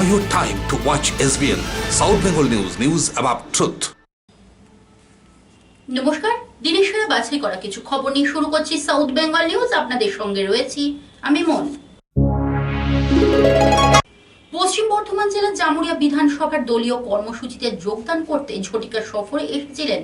your time to watch SBN, South Bengal News, news about truth. নমস্কার, দিনের সেরা বাছাই করা কিছু খবর নিয়ে শুরু করছি সাউথ বেঙ্গল নিউজ। আপনাদের সঙ্গে রয়েছি আমি মন। পশ্চিম বর্ধমান জেলার জামুরিয়া বিধানসভার দলীয় কর্মসূচিতে যোগদান করতে ঝটিকা সফরে এসেছিলেন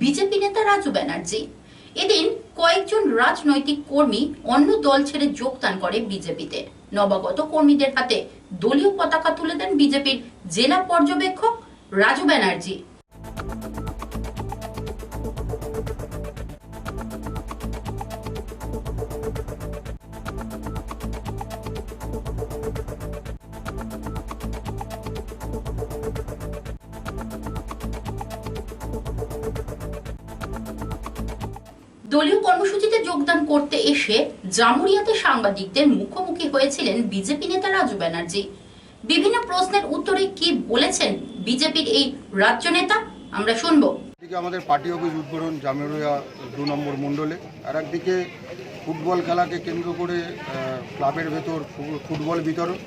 বিজেপি নেতা রাজু ব্যানার্জি। এদিন কয়েকজন রাজনৈতিক কর্মী অন্য দল ছেড়ে যোগদান করে বিজেপিতে। নবাগত কর্মীদের হাতে দলীয় পতাকা তুলে দেন বিজেপির জেলা পর্যবেক্ষক রাজু ব্যানার্জি। দলীয় কর্মসূচিতে যোগদান করতে এসে জামুরিয়াতে সাংবাদিকদের মুখোমুখি হয়েছিলেন বিজেপি নেতা রাজু ব্যানার্জি। বিভিন্ন প্রশ্নের উত্তরে কি বলেছেন বিজেপির এই রাজ্য নেতা আমরা শুনবো। আমাদের পার্টি অফিস উদ্বোধন জামুরিয়া 2 নম্বর মণ্ডলে, আর একদিকে ফুটবল খেলাকে কেন্দ্র করে ক্লাবের ভেতর ফুটবল বিতরণ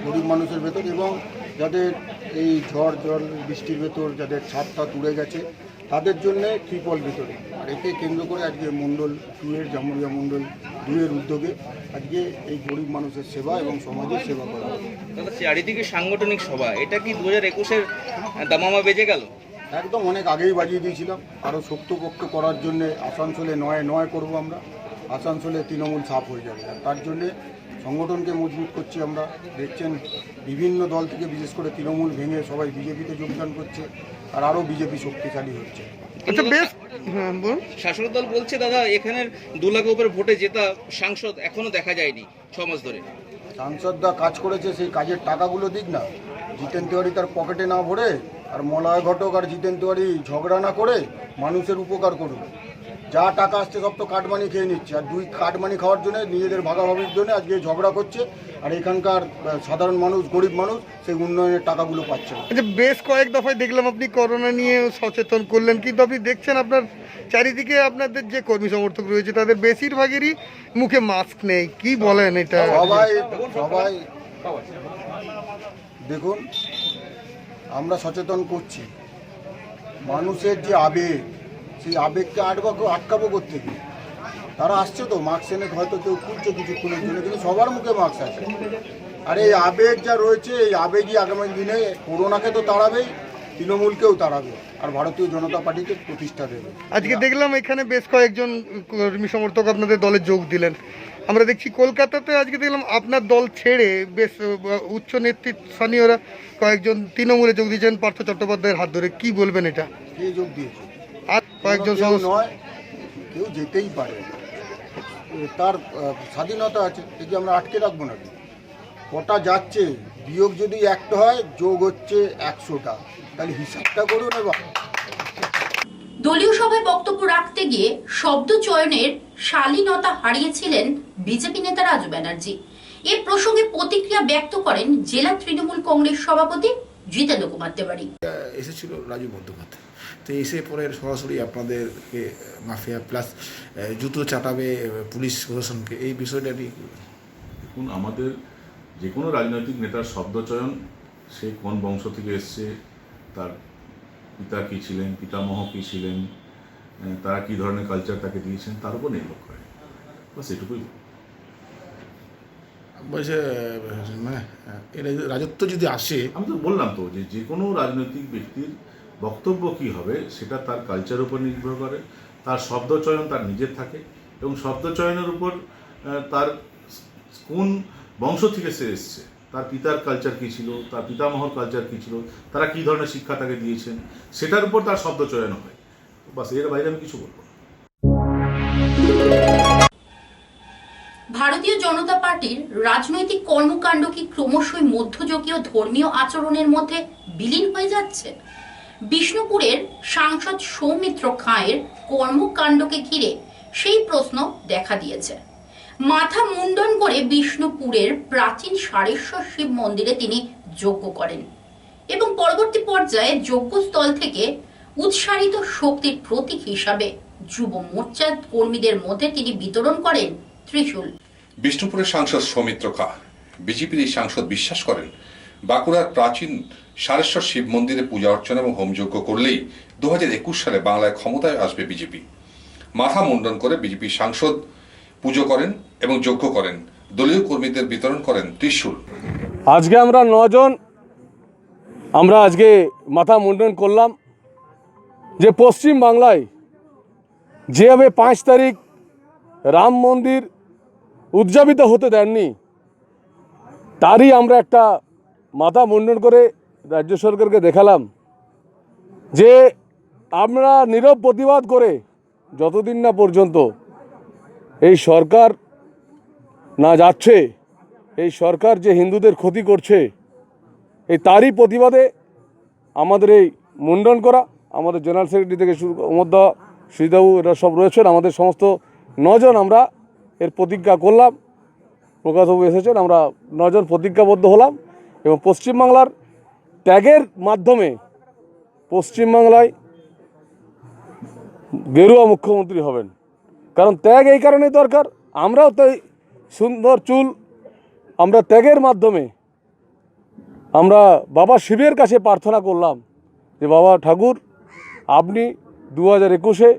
গরিব মানুষের ভেতর, এবং যাদের এই ঝড় জল বৃষ্টির ভেতর যাদের ছাদটা তুলে গেছে তাদের জন্য ত্রিপল বিতরণ। আর একে কেন্দ্র করে আজকে মণ্ডল 2 এর জামুরিয়া মণ্ডল 2 এর উদ্যোগে আজকে এই গরিব মানুষের সেবা এবং সমাজের সেবা করা হবে। দাদা, চারিদিকে সাংগঠনিক সভা, এটা কি 2021-এর দামামা বেজে গেল? একদম অনেক আগেই বাজিয়ে দিয়েছিলাম। আরও শক্তপোক্ত করার জন্যে আসানসোলে নয় করব আমরা। আসানসোলে তৃণমূল সাফ হয়ে যাবে, আর তার জন্যে সংগঠনকে মজবুত করছি আমরা। দেখছেন বিভিন্ন দল থেকে, বিশেষ করে তৃণমূল ভেঙে সবাই বিজেপিতে যোগদান করছে, আর আরও বিজেপি শক্তিশালী হচ্ছে। আচ্ছা, বেশ শাসক দল বলছে দাদা এখানের 2 লাখের উপরে ভোটে জেতা সাংসদ এখনো দেখা যায়নি 6 মাস ধরে। সাংসদরা কাজ করেছে, সেই কাজের টাকাগুলো দিক না। জিতেন তিওয়ারি তার পকেটে না ভরে, আর মলয় ঘটক আর জিতেন তিওয়ারি ঝগড়া না করে মানুষের উপকার করুন। যা টাকা আসছে সব তো কাটমানি খেয়ে নিচ্ছে, আর 2 কাটমানি খাওয়ার জন্য নিজেদের ভাগাভাগির জন্য আজকে ঝগড়া করছে, আর এখানকার সাধারণ মানুষ গরিব মানুষ সেই উন্নয়নের টাকাগুলো পাচ্ছে না। আচ্ছা, বেশ কয়েক দফায় দেখলাম আপনি করোনা নিয়ে সচেতন করলেন, কিন্তু আপনি দেখছেন আপনার চারিদিকে আপনাদের যে কর্মী সমর্থক রয়েছে তাদের বেশিরভাগেরই মুখে মাস্ক নেই, কি বলেন এটা? সবাই দেখুন, আমরা সচেতন করছি। মানুষের যে আবেগ, সেই আবেগকে আটকাবো কোত্থেকে? তারা আসছে তো মাস্ক এনে, হয়তো কেউ খুলছে কিছুক্ষণের জন্য, কিন্তু সবার মুখে মাস্ক আছে। আর এই আবেগ যা রয়েছে, এই আবেগই আগামী দিনে করোনাকে তো তাড়াবেই, তৃণমূলকেও তাড়াবে, আর ভারতীয় জনতা পার্টিকে প্রতিষ্ঠা দেবে। আজকে দেখলাম এখানে বেশ কয়েকজন কর্মী সমর্থক আপনাদের দলে যোগ দিলেন। আমরা দেখছি কলকাতাতে আজকে দেখলাম আপনার দল ছেড়ে বেশ উচ্চ নেতৃস্থানীয়রা কয়েকজন তৃণমূলে যোগ দিয়েছেন পার্থ চট্টোপাধ্যায়ের হাত ধরে, কি বলবেন এটা? কে যোগ দিয়েছে? আর কয়েকজন নয়, কেউ যেতেই পারে, তার স্বাধীনতা আছে। একে আমরা আটকে রাখবো নাকি? কটা যাচ্ছে, বিয়োগ যদি 1টা হয়, যোগ হচ্ছে 100টা, তাহলে হিসাবটা করুন। এবার দলীয় সভায় বক্তব্য রাখতে গিয়ে শব্দ চয়নের শালীনতা হারিয়েছিলেন বিজেপি নেতা রাজু ব্যানার্জি। এ প্রসঙ্গে প্রতিক্রিয়া ব্যক্ত করেন জেলা তৃণমূল কংগ্রেস সভাপতি জিতেন্দ্র কুমার তিওয়ারি। এসেছিল রাজু বন্দ্যোপাধ্যায়, তো এসে পরে সরাসরি আপনাদেরকে মাফিয়া প্লাস জুতো চাটাবে পুলিশ প্রশাসনকে, এই বিষয়টা নিয়ে দেখুন, আমাদের যে কোনো রাজনৈতিক নেতার শব্দচয়ন, সে কোন বংশ থেকে এসছে, তার পিতা কী ছিলেন, পিতামহ কী ছিলেন, তারা কী ধরনের কালচার তাকে দিয়েছেন, তার উপর নির্ভর করে। বাস এটুকুই বলছে, মানে রাজত্ব যদি আসে, আমি তো বললাম তো যে কোনো রাজনৈতিক ব্যক্তির বক্তব্য কী হবে সেটা তার কালচার উপর নির্ভর করে, তার শব্দচয়ন তার নিজের থাকে, এবং শব্দচয়নের উপর তার কোন বংশ থেকে সে এসছে, তার পিতার কালচার কী ছিল, তার পিতামহর কালচার কী ছিল, তারা কী ধরনের শিক্ষা তাকে দিয়েছেন, সেটার উপর তার শব্দচয়ন হয়। বাস, এর বাইরে আমি কিছু বলবো না। ভারতীয় জনতা পার্টির রাজনৈতিক কর্মকাণ্ড কি ক্রমশই মধ্যযুগীয় ধর্মীয় আচরণের মধ্যে বিলীন হয়ে যাচ্ছে? বিষ্ণুপুরের সাংসদ সৌমিত্র খাঁয়ের কর্মকাণ্ডকে ঘিরে সেই প্রশ্ন দেখা দিয়েছে। মাথা মুন্ডন করে বিষ্ণুপুরের প্রাচীন সারেশ্বর শিব মন্দিরে তিনি যজ্ঞ করেন এবং পরবর্তী পর্যায়ে যজ্ঞস্থল থেকে উৎসারিত শক্তির প্রতীক হিসাবে যুব মোর্চার কর্মীদের মধ্যে তিনি বিতরণ করেন ত্রিশূল। বিষ্ণুপুরের সাংসদ সৌমিত্র খাঁ, বিজেপির এই সাংসদ বিশ্বাস করেন বাঁকুড়ার প্রাচীন সারেশ্বর শিব মন্দিরে পূজা অর্চনা এবং হোমযজ্ঞ করলেই 2021 সালে বাংলায় ক্ষমতায় আসবে বিজেপি। মাথা মুন্ডন করে বিজেপি সাংসদ পুজো করেন এবং যজ্ঞ করেন, দলীয় কর্মীদের বিতরণ করেন ত্রিশূল। আজকে আমরা 9 জন আমরা আজকে মাথা মুন্ডন করলাম যে পশ্চিম বাংলায় যেভাবে 5 তারিখ রাম মন্দির উদযাপিত হতে দেননি, তারই আমরা একটা মাথা মুন্ডন করে রাজ্য সরকারকে দেখালাম যে আমরা নীরব প্রতিবাদ করে যতদিন না পর্যন্ত এই সরকার না যাচ্ছে, এই সরকার যে হিন্দুদের ক্ষতি করছে, এই তারই প্রতিবাদে আমাদের এই মুন্ডন করা। আমাদের জেনারেল সেক্রেটারি থেকে শুরু মধ্যা সুজিতবাবু এরা সব রয়েছেন, আমাদের সমস্ত 9 জন আমরা এর প্রতিজ্ঞা করলাম। প্রকাশবাবু এসেছেন, আমরা 9 জন প্রতিজ্ঞাবদ্ধ হলাম এবং পশ্চিমবাংলার ত্যাগের মাধ্যমে পশ্চিমবাংলায় গেরুয়া মুখ্যমন্ত্রী হবেন। কারণ ত্যাগ এই কারণেই দরকার, আমরাও তাই সুন্দর চুল আমরা ত্যাগের মাধ্যমে আমরা বাবা শিবের কাছে প্রার্থনা করলাম যে বাবা ঠাকুর, আপনি 2021-এ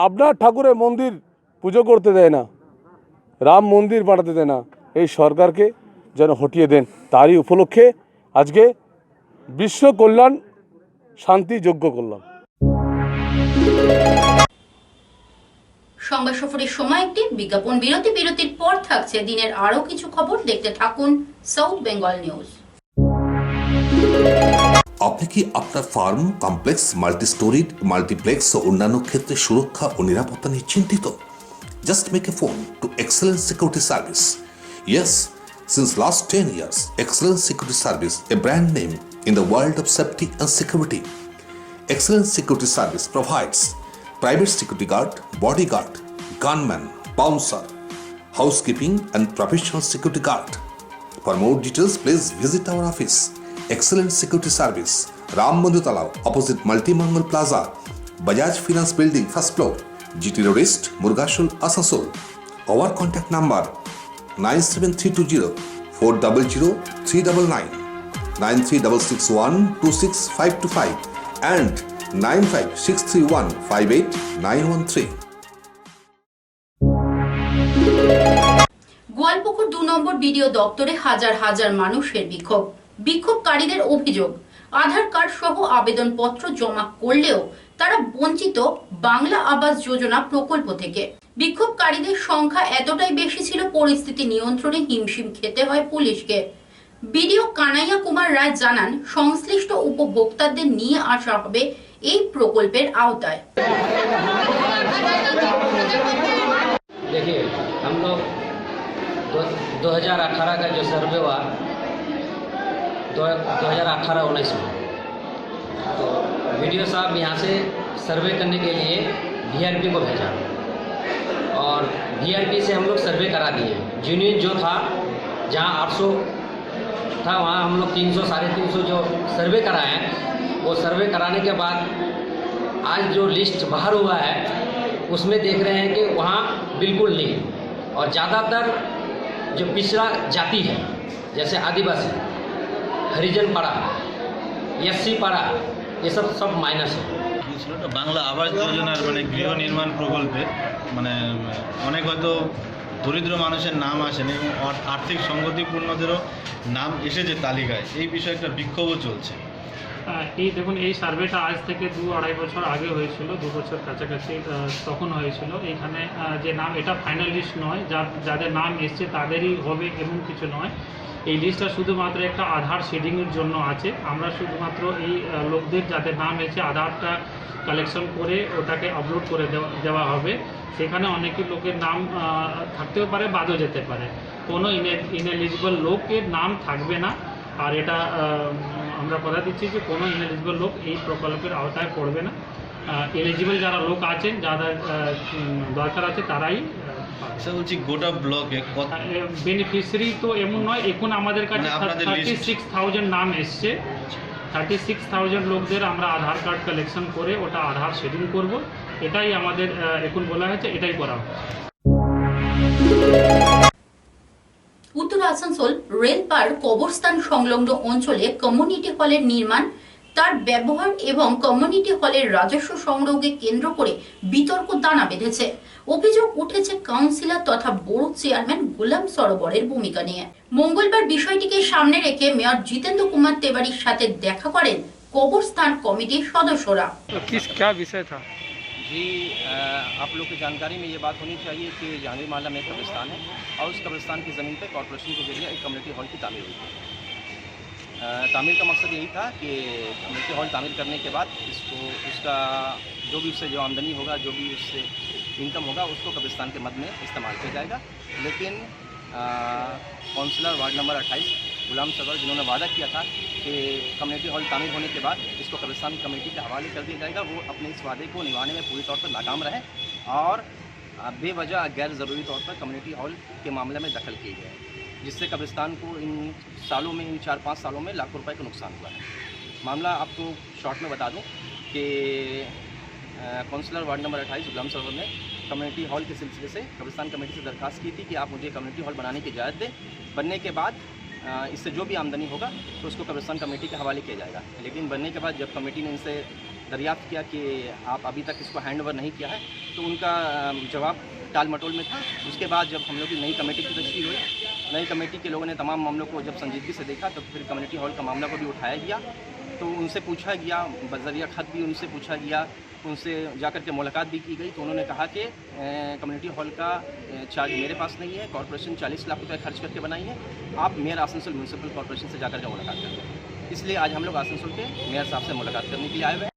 আপনার ঠাকুরের মন্দির পুজো করতে দেয় না, রাম মন্দির বানাতে দেয় না, এই সরকারকে যেন হটিয়ে দেন। তারই উপলক্ষে আজকে বিশ্ব কল্যাণ শান্তি যজ্ঞ করলাম। সংবাদ সফরের সময় একটি বিজ্ঞাপন বিরতির পর থাকছে দিনের আরো কিছু খবর। দেখতে থাকুন সাউথ বেঙ্গল নিউজ। আপনি কি আপনার farm, complex, multi storied, multiplex ও অন্যান্য ক্ষেত্রে সুরক্ষা ও নিরাপত্তা নিয়ে চিন্তিত? Just make a phone to Excellence Security Service. Yes, since last 10 years, Excellence Security Service, a brand name in the world of safety and security. Excellence Security Service provides private security guard, bodyguard, gunman, bouncer, housekeeping and professional security guard. For more details, please visit our office. Excellence Security Service, Ram Mandir Talao, opposite Multi-Mangal Plaza, Bajaj Finance Building, first floor, GT Road East, Murgashul, Asansol. Our contact number 97320 400 399, 93661 26525 and 95631 58913. Goalpokhar 2 number BDO দপ্তরে হাজার হাজার মানুষের বিক্ষোভকারীদের অভিযোগ, আধার card সহ আবেদনপত্র জমা করলেও তারা বঞ্চিত বাংলা আবাস যোজনা প্রকল্প থেকে। বিক্ষোভকারীদের সংখ্যা এতটাই বেশি ছিল, পরিস্থিতি নিয়ন্ত্রণে হিমশিম খেতে হয় পুলিশকে। বিডিও কানাইয়া কুমার রায় জানান, সংশ্লিষ্ট উপভোক্তাদের নিয়ে আসা হবে এই প্রকল্পের আওতায়। देखिए, हम लोग 2018 का जो सर्वे हुआ 2018-19 में, तो वीडियो साहब यहाँ से सर्वे करने के लिए VRP को भेजा और VRP से हम लोग सर्वे करा दिए। जेन्युइन जो था, जहाँ 800 था वहाँ हम लोग 300 350 जो सर्वे कराए, वो सर्वे कराने के बाद आज जो लिस्ट बाहर हुआ है उसमें देख रहे हैं कि वहाँ बिल्कुल नहीं, और ज़्यादातर जो पिछड़ा जाति है जैसे आदिवासी, हरिजन पाड़ा, SC पाड़ा, ये सब माइनस है। বাংলা আবাস যোজনার গৃহ নির্মাণ প্রকল্পে অনেক হয়তো দরিদ্র মানুষের নাম আসেনি এবং আর্থিক সংগতিপূর্ণদেরও নাম এসেছে তালিকায়, এই বিষয়ে একটা বিক্ষোভও চলছে। এই দেখুন, এই সার্ভেটা আজ থেকে 2-2.5 বছর আগে হয়েছিল, 2 বছর কাছাকাছি তখন হয়েছিল। এইখানে যে নাম, এটা ফাইনাল লিস্ট নয়, যাদের নাম এসছে তাদেরই হবে এমন কিছু নয়। এই লিস্টটা শুধুমাত্র একটা আধার শেডিংয়ের জন্য আছে। আমরা শুধুমাত্র এই লোকদের যাদের নাম এসেছে আধারটা কালেকশন করে ওটাকে আপলোড করে দেওয়া হবে। সেখানে অনেক লোকের নাম থাকতেও পারে, বাদও যেতে পারে। কোনো ইনএলিজিবল লোকের নাম থাকবে না। আর এটা আমরা কথা দিচ্ছি যে কোনো ইনএলিজিবল লোক এই প্রকল্পের আওতায় পড়বে না। এলিজিবল যারা লোক আছেন, যাদের দরকার আছে তারাই। বলছি গোটা ব্লকে বেনিফিশিয়ারি তো এমন নয়, এখন আমাদের কাছে 36,000 নাম এসছে। 36,000 লোকদের আমরা আধার কার্ড কালেকশন করে ওটা আধার শেডিং করব, এটাই আমাদের এখন বলা হয়েছে, এটাই করা হবে। উত্তর আসানসোল রেলপার কবরস্থান সংলগ্ন অঞ্চলে কমিউনিটি হলের নির্মাণ, তার ব্যবহার এবং কমিউনিটি হলের রাজস্ব সংগ্রহকে কেন্দ্র করে বিতর্ক দানা বেঁধেছে। অভিযোগ উঠেছে কাউন্সিলর তথা বোর্ড চেয়ারম্যান গোলাম সরোবরের ভূমিকা নিয়ে। মঙ্গলবার বিষয়টিকে সামনে রেখে মেয়র জিতেন্দ্র কুমার তেওয়ারির সাথে দেখা করেন কবরস্থান কমিটির সদস্যরা। क्या विषय था जी? आप लोग की जानकारी में ये बात होनी चाहिए कि जहांगीर मोहल्ला में एक कब्रिस्तान है और उस कब्रिस्तान की ज़मीन पर कॉर्पोरेशन के जरिए एक कम्युनिटी हॉल की तामीर हुई थी। तामीर का मकसद यही था कि कम्युनिटी हॉल तामीर करने के बाद इसको उसका जो भी उससे जो आमदनी होगा, जो भी उससे इनकम होगा, उसको कब्रिस्तान के मद में इस्तेमाल किया जाएगा। लेकिन काउंसलर वार्ड नंबर 28 गुलाम सरवर, जिन्होंने वादा किया था कि कम्युनिटी हॉल तामीर होने के बाद इसको कब्रिस्तान कमेटी के हवाले कर दिया जाएगा, वो अपने इस वादे को निभाने में पूरी तौर पर नाकाम रहे और बेवजह गैर ज़रूरी तौर पर कम्युनिटी हॉल के मामले में दखल किए गए, जिससे कब्रिस्तान को इन सालों में, इन 4-5 सालों में लाखों रुपए का नुकसान हुआ है। मामला आपको शॉर्ट में बता दूं कि काउंसलर वार्ड नंबर 28 गुलाम सरवर ने कम्युनिटी हॉल के सिलसिले से कब्रिस्तान कमेटी से दरख्वास्त की थी कि आप मुझे कम्युनिटी हॉल बनाने की इजाज़त दें। बनने के बाद इससे जो भी आमदनी होगा तो उसको कब्रिस्तान कमेटी के हवाले किया जाएगा। लेकिन बनने के बाद जब कमेटी ने इनसे दरियाफ्त किया कि आप अभी तक इसको हैंड ओवर नहीं किया है, तो उनका जवाब टाल मटोल में था। उसके बाद जब हम लोग की नई कमेटी की तश्कील हुई, नई कमेटी के लोगों ने तमाम मामलों को जब संजीदगी से देखा, तो फिर कम्युनिटी हॉल का मामला को भी उठाया गया। तो उनसे पूछा गया, बज़रिया ख़त भी उनसे पूछा गया, उनसे जाकर के मुलाकात भी की गई। तो उन्होंने कहा कि कम्युनिटी हॉल का चार्ज मेरे पास नहीं है, कॉर्पोरेशन 40 लाख रुपए खर्च करके बनाई है, आप मेयर आसनसोल म्यूनसिपल कॉर्पोरेशन से जाकर के मुलाकात करते हैं। इसलिए आज हम लोग आसनसोल के मेयर साहब से मुलाकात करने के लिए आए हुए हैं।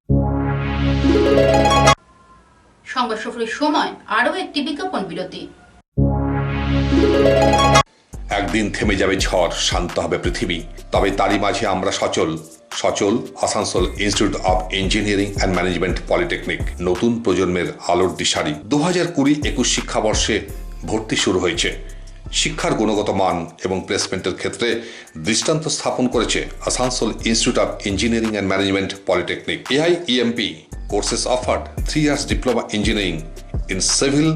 সংবাদ সফরের সময় আরও একটি বিজ্ঞাপন বিরতি। একদিন থেমে যাবে ঝড়, শান্ত হবে পৃথিবী, তবে তারই মাঝে আমরা সচল Asansol institute of engineering and management polytechnic নতুন প্রজন্মের আলোর দিশারি। 2020-21 শিক্ষাবর্ষে ভর্তি শুরু হয়েছে। শিক্ষার গুণগত মান এবং প্লেসমেন্টের ক্ষেত্রে দৃষ্টান্ত স্থাপন করেছে Asansol institute of engineering and management polytechnic. AIEMP courses offered 3 years diploma engineering in civil,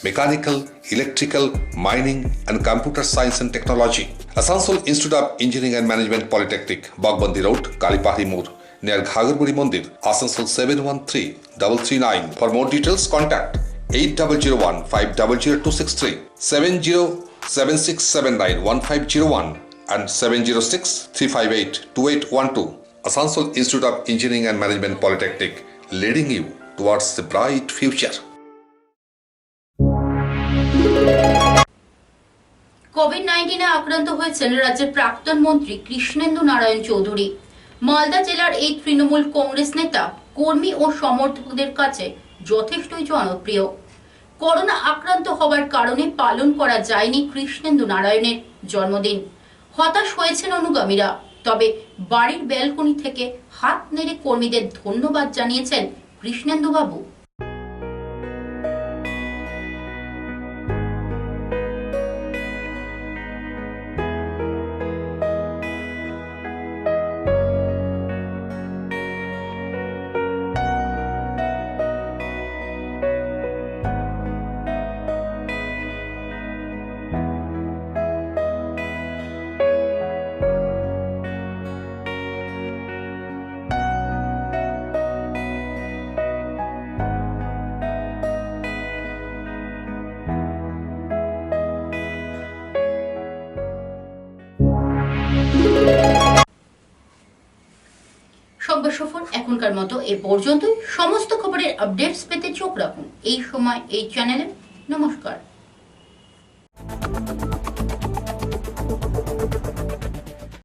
mechanical, electrical, mining and computer science and technology. Asansol Institute of Engineering and Management Polytechnic, Bagbandi Road, Kalipahari Moor, near Ghagarpuri Mandir, Asansol 713339. For more details, contact 8001-500-263, 707679-1501 and 706-358-2812. Asansol Institute of Engineering and Management Polytechnic, leading you towards the bright future. COVID-19 আক্রান্ত হয়েছেন রাজ্যের প্রাক্তন মন্ত্রী কৃষ্ণেন্দু নারায়ণ চৌধুরী। মালদা জেলার এই তৃণমূল কংগ্রেস নেতা কর্মী ও সমর্থকদের কাছে যথেষ্টই জনপ্রিয়। করোনা আক্রান্ত হওয়ার কারণে পালন করা যায়নি কৃষ্ণেন্দু নারায়ণের জন্মদিন। হতাশ হয়েছেন অনুগামীরা, তবে বাড়ির ব্যালকনি থেকে হাত নেড়ে কর্মীদের ধন্যবাদ জানিয়েছেন কৃষ্ণেন্দু বাবু। সংবাদ সফর এখনকার মতো এ পর্যন্তই। সমস্ত খবরের আপডেটস পেতে চোখ রাখুন এই সময় এই চ্যানেলে। নমস্কার।